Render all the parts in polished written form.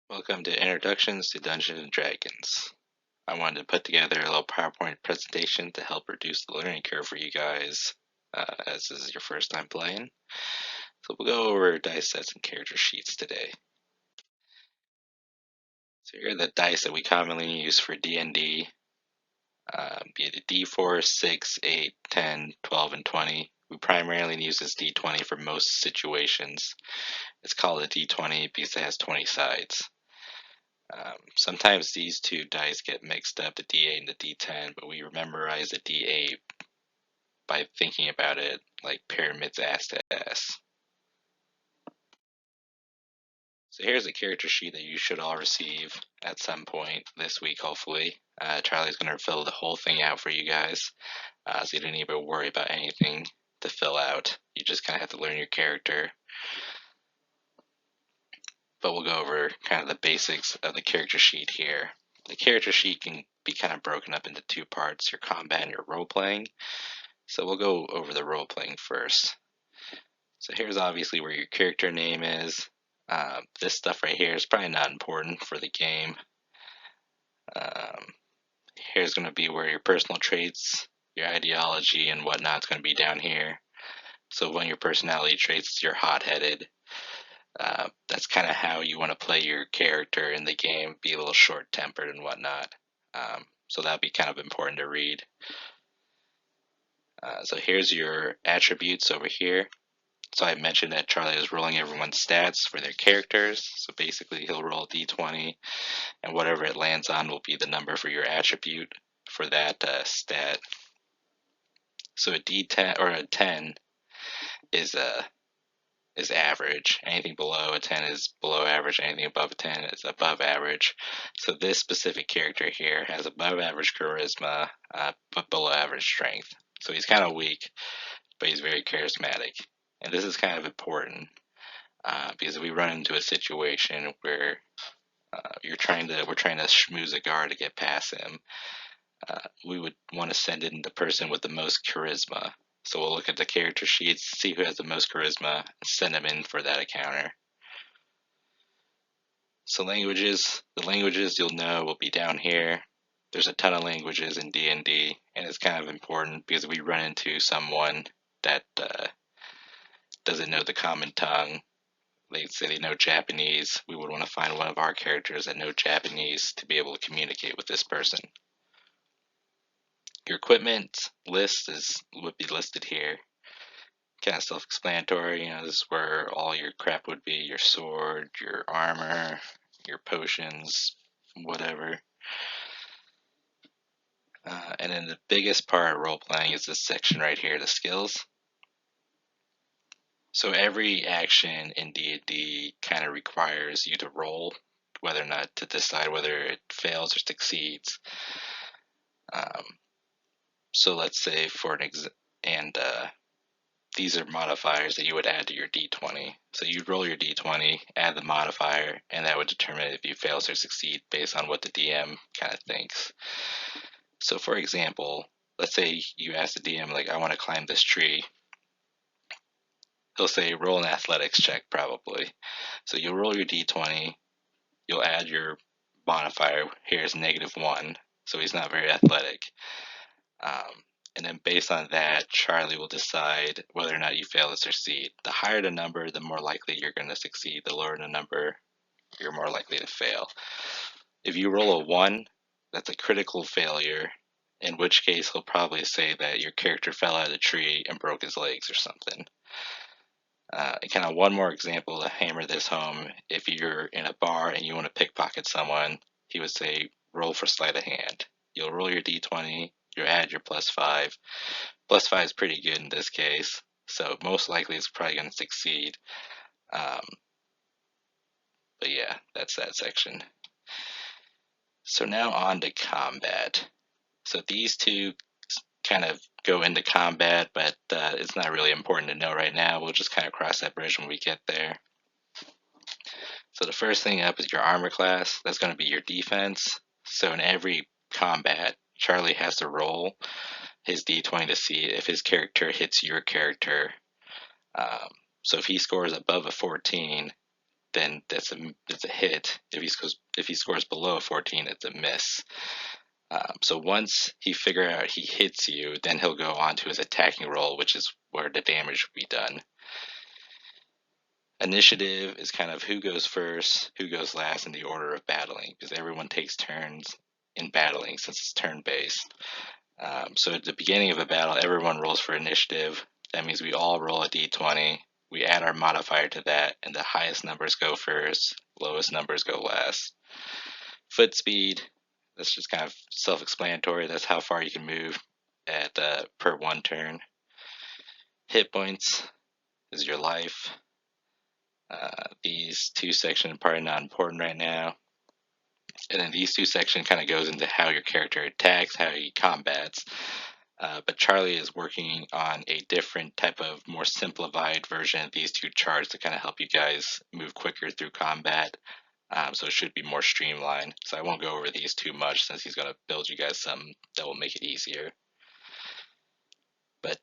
Welcome to Introductions to Dungeons and Dragons. I wanted to put together a little PowerPoint presentation to help reduce the learning curve for you guys as this is your first time playing. So we'll go over dice sets and character sheets today. So here are the dice that we commonly use for D&D, be it a D4, 6, 8, 10, 12, and 20. We primarily use this D20 for most situations. It's called a D20 because it has 20 sides. Sometimes these two dice get mixed up, the D8 and the D10, but we rememberize the D8 by thinking about it like pyramids ass to ass. So here's a character sheet that you should all receive at some point this week, hopefully. Charlie's going to fill the whole thing out for you guys, so you don't need to worry about anything to fill out. You just kind of have to learn your character. But we'll go over kind of the basics of the character sheet here. The character sheet can be kind of broken up into two parts, your combat and your role-playing. So we'll go over the role-playing first. So here's obviously where your character name is. This stuff right here is probably not important for the game. Here's going to be where your personal traits, your ideology, and whatnot is going to be down here. So one of your personality traits is you're hot-headed. That's kind of how you want to play your character in the game, be a little short-tempered and whatnot. So that'll be kind of important to read. So here's your attributes over here. So I mentioned that Charlie is rolling everyone's stats for their characters. So basically he'll roll a d20, and whatever it lands on will be the number for your attribute for that stat. So a d10 or a 10 is average. Anything below a 10 is below average. Anything above a 10 is above average. So this specific character here has above average charisma, but below average strength. So he's kind of weak, but he's very charismatic. And this is kind of important because if we run into a situation where we're trying to schmooze a guard to get past him, we would want to send in the person with the most charisma. So we'll look at the character sheets, see who has the most charisma, and send them in for that encounter. So languages, the languages you'll know will be down here. There's a ton of languages in D&D, and it's kind of important because we run into someone that doesn't know the common tongue. They say they know Japanese. We would want to find one of our characters that know Japanese to be able to communicate with this person. Your equipment list would be listed here. Kind of self-explanatory. This is where all your crap would be: your sword, your armor, your potions, whatever. And then the biggest part of role-playing is this section right here, the skills. So every action in D&D kind of requires you to roll, whether or not to decide whether it fails or succeeds. So let's say these are modifiers that you would add to your D20. So you'd roll your D20, add the modifier, and that would determine if you fail or succeed based on what the DM kind of thinks. So for example, let's say you ask the DM, like, I want to climb this tree. He'll say, roll an athletics check, probably. So you'll roll your D20, you'll add your modifier. Here's -1, so he's not very athletic. And then based on that, Charlie will decide whether or not you fail or succeed. The higher the number, the more likely you're going to succeed. The lower the number, you're more likely to fail. If you roll a 1, that's a critical failure, in which case he'll probably say that your character fell out of the tree and broke his legs or something. Kind of one more example to hammer this home. If you're in a bar and you want to pickpocket someone, he would say, roll for sleight of hand. You'll roll your d20, you add your +5. +5 is pretty good in this case, so most likely it's probably going to succeed. But yeah, that's that section. So now on to combat. So these two kind of go into combat, but it's not really important to know right now. We'll just kind of cross that bridge when we get there. So the first thing up is your armor class. That's going to be your defense. So in every combat, Charlie has to roll his d20 to see if his character hits your character. So if he scores above a 14, then that's a hit. If he scores below a 14, it's a miss. So once he figures out he hits you, then he'll go on to his attacking roll, which is where the damage will be done. Initiative is kind of who goes first, who goes last in the order of battling, because everyone takes turns in battling since it's turn-based. So at the beginning of a battle, everyone rolls for initiative. That means we all roll a d20. We add our modifier to that, and the highest numbers go first, lowest numbers go last. Foot speed, that's just kind of self-explanatory. That's how far you can move at per one turn. Hit points is your life. These two sections are probably not important right now. And then these two sections kind of goes into how your character attacks, how he combats. But Charlie is working on a different type of more simplified version of these two charts to kind of help you guys move quicker through combat. So it should be more streamlined. So I won't go over these too much since he's going to build you guys some that will make it easier. But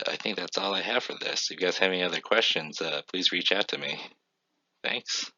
I think that's all I have for this. If you guys have any other questions, please reach out to me. Thanks.